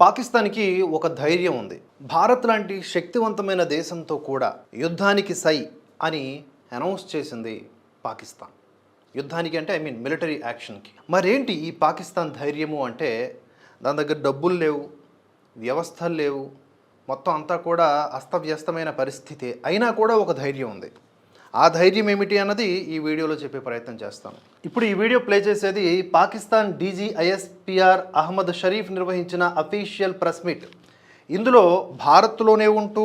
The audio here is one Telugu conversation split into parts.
పాకిస్తాన్కి ఒక ధైర్యం ఉంది. భారత్ లాంటి శక్తివంతమైన దేశంతో కూడా యుద్ధానికి సై అని అనౌన్స్ చేసింది పాకిస్తాన్. యుద్ధానికి అంటే మిలిటరీ యాక్షన్కి. మరేంటి ఈ పాకిస్తాన్ ధైర్యము అంటే, దాని దగ్గర డబ్బులు లేవు, వ్యవస్థలు లేవు, మొత్తం అంతా కూడా అస్తవ్యస్తమైన పరిస్థితి అయినా కూడా ఒక ధైర్యం ఉంది. ఆ ధైర్యం ఏమిటి అన్నది ఈ వీడియోలో చెప్పే ప్రయత్నం చేస్తాను. ఇప్పుడు ఈ వీడియో ప్లే చేసేది పాకిస్తాన్ DGISPR అహ్మద్ షరీఫ్ నిర్వహించిన అఫీషియల్ ప్రెస్ మీట్. ఇందులో భారత్లోనే ఉంటూ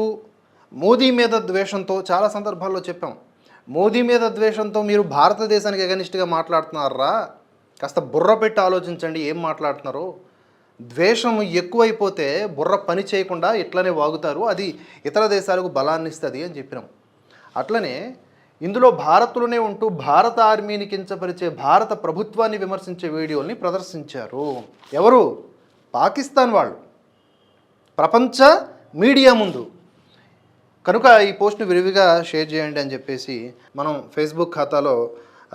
మోదీ మీద ద్వేషంతో, చాలా సందర్భాల్లో చెప్పాం, మోదీ మీద ద్వేషంతో మీరు భారతదేశానికి అగనిస్ట్గా మాట్లాడుతున్నారా, కాస్త బుర్ర పెట్టి ఆలోచించండి ఏం మాట్లాడుతున్నారో. ద్వేషం ఎక్కువైపోతే బుర్ర పని చేయకుండా ఇట్లనే వాగుతారు, అది ఇతర దేశాలకు బలాన్ని ఇస్తుంది అని చెప్పినాం. అట్లనే ఇందులో భారత్లోనే ఉంటూ భారత ఆర్మీని కించపరిచే, భారత ప్రభుత్వాన్ని విమర్శించే వీడియోల్ని ప్రదర్శించారు. ఎవరు? పాకిస్తాన్ వాళ్ళు, ప్రపంచ మీడియా ముందు. కనుక ఈ పోస్ట్ని విరివిగా షేర్ చేయండి అని చెప్పేసి మనం ఫేస్బుక్ ఖాతాలో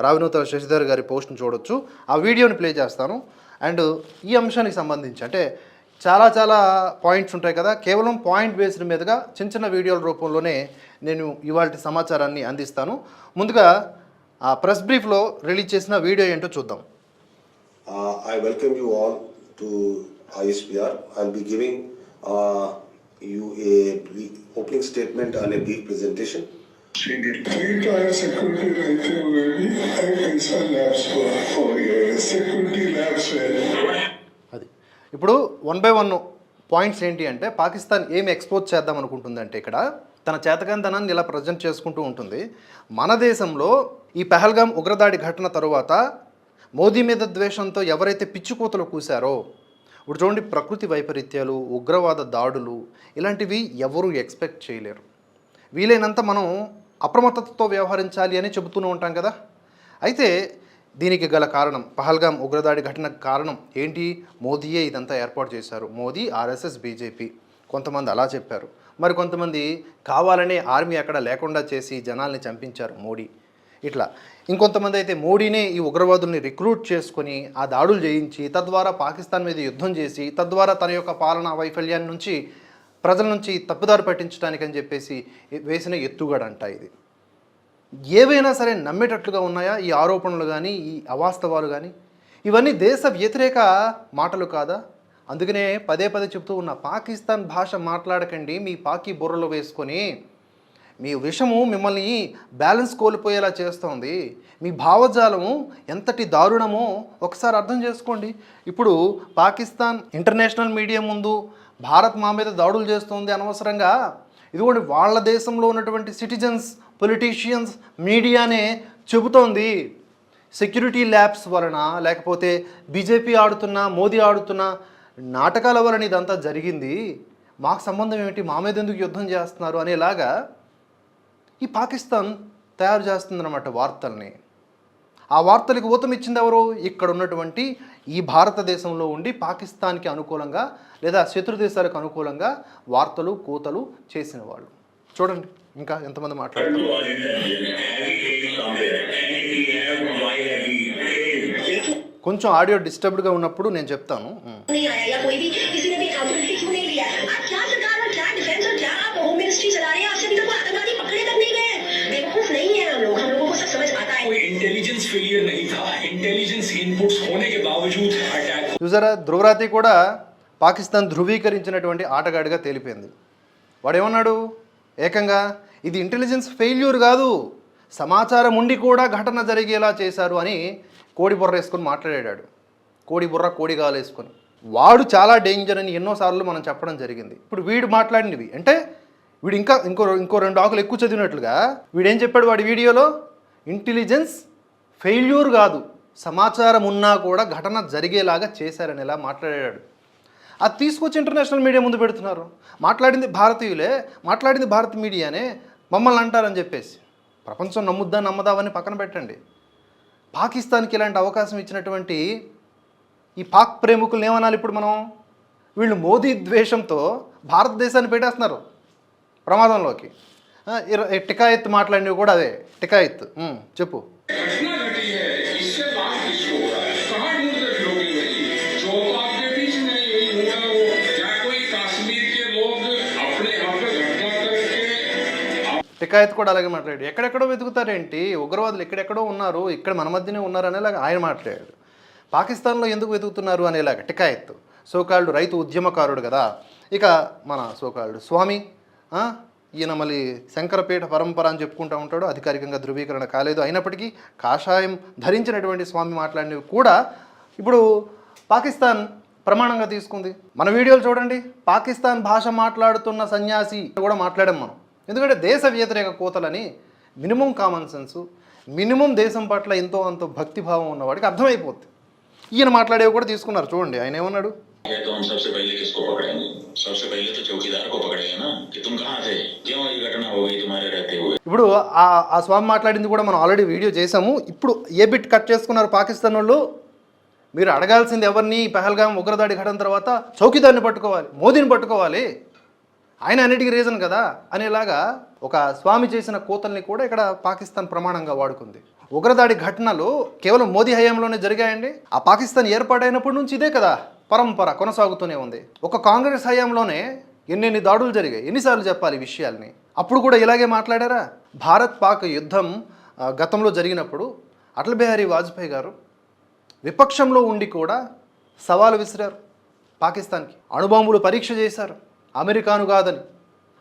రావినూతల శశిధర్ గారి పోస్ట్ని చూడొచ్చు. ఆ వీడియోని ప్లే చేస్తాను. అండ్ ఈ అంశానికి సంబంధించి అంటే చాలా పాయింట్స్ ఉంటాయి కదా, కేవలం పాయింట్ బేస్డ్ మీదుగా చిన్న చిన్న వీడియోల రూపంలోనే నేను ఇవాళ సమాచారాన్ని అందిస్తాను. ముందుగా ఆ ప్రెస్ బ్రీఫ్లో రిలీజ్ చేసిన వీడియో ఏంటో చూద్దాం. I welcome you all to ISPR. I'll be giving you a opening statement and a brief presentation. Security रहते हुए भी ऐसा लैब्स हो गए सिक्योरिटी लैब्स అది ఇప్పుడు 1 by 1 పాయింట్స్ ఏంటి అంటే, పాకిస్తాన్ ఏమి ఎక్స్పోజ్ చేద్దాం అనుకుంటుందంటే, ఇక్కడ తన చేతకందనాన్ని ఇలా ప్రజెంట్ చేసుకుంటూ ఉంటుంది. మన దేశంలో ఈ పహల్గామ్ ఉగ్రదాడి ఘటన తరువాత మోదీ మీద ద్వేషంతో ఎవరైతే పిచ్చికోతలు కూశారో, ఇప్పుడు చూడండి, ప్రకృతి వైపరీత్యాలు, ఉగ్రవాద దాడులు ఇలాంటివి ఎవరూ ఎక్స్పెక్ట్ చేయలేరు. వీలైనంత మనం అప్రమత్తతతో వ్యవహరించాలి అని చెబుతూనే ఉంటాం కదా. అయితే దీనికి గల కారణం, పహల్గామ్ ఉగ్రదాడి ఘటనకు కారణం ఏంటి? మోదీయే ఇదంతా ఏర్పాటు చేశారు. Modi, RSS, BJP. కొంతమంది అలా చెప్పారు, మరి కొంతమంది కావాలనే ఆర్మీ అక్కడ లేకుండా చేసి జనాల్ని చంపించారు మోడీ. ఇట్లా ఇంకొంతమంది అయితే మోడీనే ఈ ఉగ్రవాదుల్ని రిక్రూట్ చేసుకొని ఆ దాడులు చేయించి తద్వారా పాకిస్తాన్ మీద యుద్ధం చేసి తద్వారా తన యొక్క పాలనా వైఫల్యాన్ని నుంచి ప్రజల నుంచి తప్పుదారి పట్టించడానికి అని చెప్పేసి వేసిన ఎత్తుగడ అంట ఇది. ఏవైనా సరే నమ్మేటట్లుగా ఉన్నాయా ఈ ఆరోపణలు కానీ, ఈ అవాస్తవాలు కానీ? ఇవన్నీ దేశ వ్యతిరేక మాటలు కాదా? అందుకనే పదే చెప్తూ ఉన్న, పాకిస్తాన్ భాష మాట్లాడకండి, మీ పాకి బుర్రలో వేసుకొని. మీ విషము మిమ్మల్ని బ్యాలెన్స్ కోల్పోయేలా చేస్తోంది. మీ భావజాలము ఎంతటి దారుణమో ఒకసారి అర్థం చేసుకోండి. ఇప్పుడు పాకిస్తాన్ ఇంటర్నేషనల్ మీడియా ముందు భారత్ మా మీద దాడులు చేస్తుంది అనవసరంగా. ఇదిగోండి, వాళ్ళ దేశంలో ఉన్నటువంటి సిటిజన్స్, పొలిటీషియన్స్, మీడియానే చెబుతోంది సెక్యూరిటీ ల్యాబ్స్ వలన, లేకపోతే బీజేపీ ఆడుతున్న, మోదీ ఆడుతున్న నాటకాల వలన ఇదంతా జరిగింది, మాకు సంబంధం ఏమిటి, మా మీద ఎందుకు యుద్ధం చేస్తున్నారు అనేలాగా ఈ పాకిస్తాన్ తయారు చేస్తుందన్నమాట వార్తల్ని. ఆ వార్తలకు ఊతం ఇచ్చింది ఎవరు? ఇక్కడ ఉన్నటువంటి ఈ భారతదేశంలో ఉండి పాకిస్తాన్కి అనుకూలంగా లేదా శత్రు దేశాలకు అనుకూలంగా వార్తలు కూతలు చేసిన వాళ్ళు. చూడండి ఇంకా ఎంతమంది మాట్లాడుతున్నారు. కొంచెం ఆడియో డిస్టర్బ్డ్గా ఉన్నప్పుడు నేను చెప్తాను. చూసారా, ధృవరాతి కూడా పాకిస్తాన్ ధృవీకరించినటువంటి ఆటగాడిగా తేలిపోయింది. వాడేమన్నాడు ఏకంగా, ఇది ఇంటెలిజెన్స్ ఫెయిల్యూర్ కాదు, సమాచారం ఉండి కూడా ఘటన జరిగేలా చేశారు అని కోడి బుర్ర వేసుకొని మాట్లాడాడు. కోడి బుర్ర కోడిగాలు వేసుకొని. వాడు చాలా డేంజర్ అని ఎన్నోసార్లు మనం చెప్పడం జరిగింది. ఇప్పుడు వీడు మాట్లాడినవి అంటే, వీడు ఇంకో 2 ఆకులు ఎక్కువ చదివినట్లుగా వీడేం చెప్పాడు వాడి వీడియోలో? ఇంటెలిజెన్స్ ఫెయిల్యూర్ కాదు, సమాచారం ఉన్నా కూడా ఘటన జరిగేలాగా చేశారని ఇలా మాట్లాడాడు. అది తీసుకొచ్చి ఇంటర్నేషనల్ మీడియా ముందు పెడుతున్నారు. మాట్లాడింది భారతీయులే, మాట్లాడింది భారత మీడియానే, మమ్మల్ని అంటారని చెప్పేసి. ప్రపంచం నమ్ముద్దా నమ్మదావని పక్కన పెట్టండి. పాకిస్తాన్కి ఇలాంటి అవకాశం ఇచ్చినటువంటి ఈ పాక్ ప్రేమికులను ఏమనాలి ఇప్పుడు మనం? వీళ్ళు మోదీ ద్వేషంతో భారతదేశాన్ని పెట్టేస్తున్నారు ప్రమాదంలోకి. టికాయత్ మాట్లాడినవి కూడా అదే, టికాయత్. చెప్పు. టికాయత్ కూడా అలాగే మాట్లాడాడు. ఎక్కడెక్కడో వెతుకుతారేంటి, ఉగ్రవాదులు ఎక్కడెక్కడో ఉన్నారు, ఇక్కడ మన మధ్యనే ఉన్నారు అనేలాగా ఆయన మాట్లాడాడు. పాకిస్తాన్లో ఎందుకు వెతుకుతున్నారు అనేలాగా టికాయత్. సోకాల్డ్ రైతు ఉద్యమకారుడు కదా. ఇక మన సోకాల్డ్ స్వామి, ఈయన మళ్ళీ శంకరపీఠ పరంపర అని చెప్పుకుంటూ ఉంటాడు. అధికారికంగా ధృవీకరణ కాలేదు, అయినప్పటికీ కాషాయం ధరించినటువంటి స్వామి మాట్లాడినవి కూడా ఇప్పుడు పాకిస్తాన్ ప్రమాణంగా తీసుకుంది. మన వీడియోలు చూడండి, పాకిస్తాన్ భాష మాట్లాడుతున్న సన్యాసి కూడా మాట్లాడాం మనం. ఎందుకంటే దేశ వ్యతిరేక కోతలని మినిమం కామన్ సెన్సు, మినిమం దేశం పట్ల ఎంతో అంత భక్తిభావం ఉన్నవాడికి అర్థమైపోద్ది. ఈయన మాట్లాడేవి కూడా తీసుకున్నారు. చూడండి ఆయన ఏమన్నాడు. तो हम सबसे पहले किसको पकड़ेंगे? सबसे पहले तो चौकीदार को पकड़ेंगे ना कि तुम कहाँ थे, क्यों ये घटना हो गई तुम्हारे रहते हुए. ఇప్పుడు ఆ స్వామి మాట్లాడింది కూడా మనం ఆల్రెడీ వీడియో చేసాము. ఇప్పుడు ఏ బిట్ కట్ చేసుకున్నారు పాకిస్తాన్ వాళ్ళు. మీరు అడగాల్సింది ఎవరిని, పహల్గాం ఉగ్రదాడి ఘటన తర్వాత చౌకీదార్ని పట్టుకోవాలి, మోదీని పట్టుకోవాలి, ఆయన అన్నిటికీ రీజన్ కదా అనేలాగా ఒక స్వామి చేసిన కోతల్ని కూడా ఇక్కడ పాకిస్తాన్ ప్రమాణంగా వాడుకుంది. ఉగ్రదాడి ఘటనలు కేవలం మోదీ హయాంలోనే జరిగాయండి. ఆ పాకిస్తాన్ ఏర్పాటైనప్పటి నుంచి ఇదే కదా పరంపర కొనసాగుతూనే ఉంది. ఒక కాంగ్రెస్ హయాంలోనే ఎన్నెన్ని దాడులు జరిగాయి, ఎన్నిసార్లు చెప్పాలి ఈ విషయాల్ని. అప్పుడు కూడా ఇలాగే మాట్లాడారా. భారత్ పాక్ యుద్ధం గతంలో జరిగినప్పుడు అటల్ బిహారీ వాజ్పేయి గారు విపక్షంలో ఉండి కూడా సవాలు విసిరారు పాకిస్తాన్కి. అణుబాంబులు పరీక్ష చేశారు, అమెరికాను కాదని.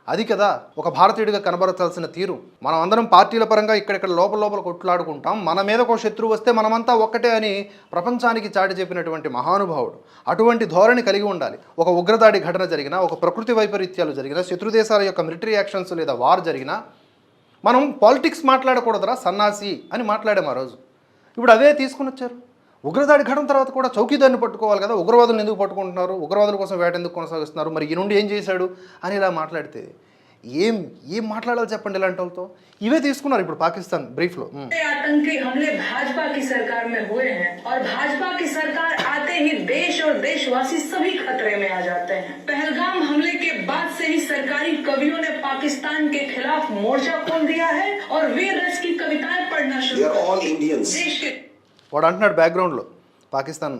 అది కదా ఒక భారతీయుడిగా కనబరచాల్సిన తీరు. మనం అందరం పార్టీల పరంగా ఇక్కడిక్కడ లోపల కొట్లాడుకుంటాం, మన మీద ఒక శత్రువు వస్తే మనమంతా ఒక్కటే అని ప్రపంచానికి చాటి చెప్పినటువంటి మహానుభావుడు. అటువంటి ధోరణి కలిగి ఉండాలి. ఒక ఉగ్రదాడి ఘటన జరిగినా, ఒక ప్రకృతి వైపరీత్యాలు జరిగినా, శత్రు దేశాల యొక్క మిలిటరీ యాక్షన్స్ లేదా వార్ జరిగినా మనం పాలిటిక్స్ మాట్లాడకూడదురా సన్నాసి అని మాట్లాడాము ఆ రోజు. ఇప్పుడు అదే తీసుకుని వచ్చారు. ఉగ్రదాడి ఘటన తర్వాత కూడా చౌకీదారిని పట్టుకోవాలి కదా, ఉగ్రవాదులను ఎందుకు పట్టుకుంటున్నారు, ఉగ్రవాదుల కోసం వేట ఎందుకు కొనసాగిస్తున్నారు, మరి ఈ నుండి ఏం చేశాడు అని ఇలా మాట్లాడితే ఏం మాట్లాడాలి చెప్పండి ఇలాంటి వాళ్ళతో. ఇవే తీసుకున్నారు ఇప్పుడు పాకిస్తాన్ బ్రీఫ్లో. आतंकी हमले भाजपा की सरकार में हुए हैं और भाजपा की सरकार आते ही देश और देशवासी सभी खतरे में आ जाते हैं. पहलगाम हमले के बाद से ही सरकारी कवियों ने पाकिस्तान के खिलाफ मोर्चा खोल दिया है और वीर रस की कविताएं पढ़ना शुरू They are all Indians. देश के వాడు అంటున్నాడు బ్యాక్గ్రౌండ్లో Pakistan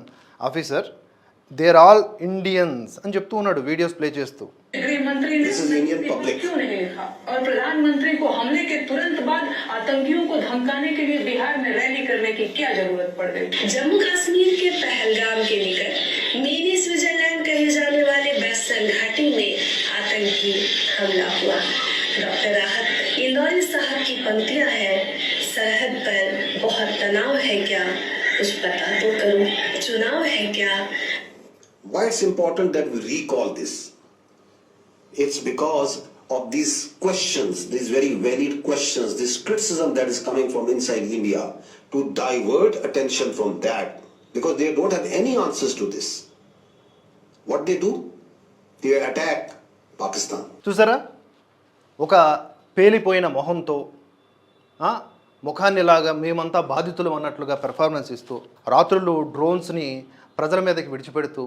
officer, they are all Indians అని చెప్తూ ఉన్నాడు వీడియోస్ ప్లే చేస్తూ. गृह मंत्री ने क्यों नहीं लिखा और प्रधानमंत्री को हमले के तुरंत बाद आतंकियों को धमकाने के लिए बिहार में रैली करने की क्या जरूरत पड़ गई. जम्मू कश्मीर के पहलगाम के निकट मिनी स्विट्जरलैंड कहे जाने वाले बैसल घाटी में आतंकी हमला हुआ. डॉक्टर राहत इंदौरी साहब की पंक्तियां हैं, सरहद पर बहुत तनाव है क्या, कुछ पता तो करो, चुनाव है क्या. Why it's important that we recall this? It's because of these questions, these very valid questions, this criticism that is coming from inside India to divert attention from that, because they don't have any answers to this. What they do? They attack Pakistan. చూసారా, ఒక పేలిపోయిన మొహంతో ముఖాన్ని లాగా మేమంతా బాధితులు అన్నట్లుగా పెర్ఫార్మెన్స్ ఇస్తూ రాత్రులు డ్రోన్స్ని ప్రజల మీదకి విడిచిపెడుతూ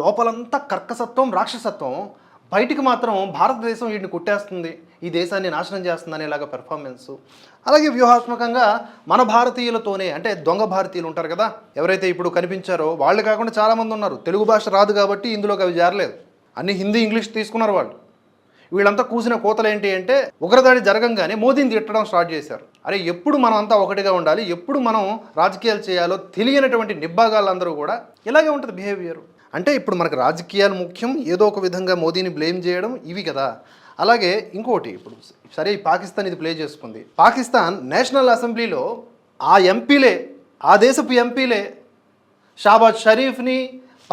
లోపలంతా కర్కసత్వం రాక్షసత్వం, బయటికి మాత్రం భారతదేశం వీటిని కొట్టేస్తుంది, ఈ దేశాన్ని నాశనం చేస్తుంది అనేలాగా పెర్ఫార్మెన్సు. అలాగే వ్యూహాత్మకంగా మన భారతీయులతోనే, అంటే దొంగ భారతీయులు ఉంటారు కదా ఎవరైతే ఇప్పుడు కనిపించారో వాళ్ళు కాకుండా చాలామంది ఉన్నారు. తెలుగు భాష రాదు కాబట్టి ఇందులోకి అవి జారలేదు, అన్ని హిందీ ఇంగ్లీష్ తీసుకున్నారు వాళ్ళు. వీళ్ళంతా కూసిన కోతలు ఏంటి అంటే ఉగ్రదాడి జరగంగానే మోదీని తిట్టడం స్టార్ట్ చేశారు. అరే ఎప్పుడు మనం అంతా ఒకటిగా ఉండాలి, ఎప్పుడు మనం రాజకీయాలు చేయాలో తెలియనటువంటి నిబ్బాగాళ్ళందరూ కూడా ఇలాగే ఉంటుంది బిహేవియర్. అంటే ఇప్పుడు మనకు రాజకీయాలు ముఖ్యం, ఏదో ఒక విధంగా మోదీని బ్లేమ్ చేయడం ఇవి కదా. అలాగే ఇంకోటి, ఇప్పుడు సరే పాకిస్తాన్ ఇది ప్లే చేసుకుంది. పాకిస్తాన్ నేషనల్ అసెంబ్లీలో ఆ ఎంపీలే, ఆ దేశపు ఎంపీలే షాబాజ్ షరీఫ్ని,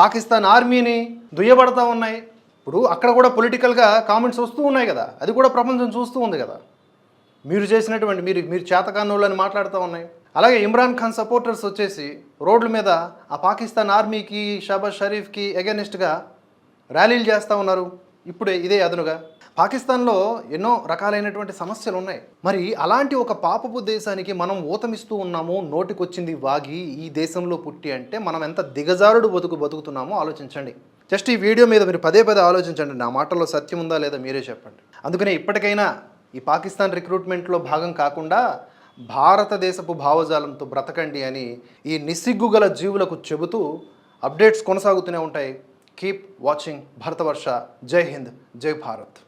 పాకిస్తాన్ ఆర్మీని దుయ్యబడతా ఉన్నాయి. ఇప్పుడు అక్కడ కూడా పొలిటికల్గా కామెంట్స్ వస్తూ ఉన్నాయి కదా, అది కూడా ప్రపంచం చూస్తూ ఉంది కదా. మీరు చేసినటువంటి మీరు చేతకానులని మాట్లాడుతూ ఉన్నాయి. అలాగే ఇమ్రాన్ ఖాన్ సపోర్టర్స్ వచ్చేసి రోడ్ల మీద ఆ పాకిస్తాన్ ఆర్మీకి, షాబాజ్ షరీఫ్కి ఎగెనిస్ట్గా ర్యాలీలు చేస్తూ ఉన్నారు. ఇప్పుడు ఇదే అదనుగా పాకిస్తాన్లో ఎన్నో రకాలైనటువంటి సమస్యలు ఉన్నాయి. మరి అలాంటి ఒక పాపపు దేశానికి మనం ఊతమిస్తూ ఉన్నాము, నోటికొచ్చింది వాగి ఈ దేశంలో పుట్టి అంటే మనం ఎంత దిగజారుడు బతుకుతున్నామో ఆలోచించండి. జస్ట్ ఈ వీడియో మీద మీరు పదే ఆలోచించండి, నా మాటల్లో సత్యం ఉందా లేదా మీరే చెప్పండి. అందుకనే ఇప్పటికైనా ఈ పాకిస్తాన్ రిక్రూట్మెంట్లో భాగం కాకుండా భారతదేశపు భావజాలంతో బ్రతకండి అని ఈ నిస్సిగ్గుగల జీవులకు చెబుతూ అప్డేట్స్ కొనసాగుతూనే ఉంటాయి. Keep watching Bharatavarsha. జై హింద్, జై భారత్.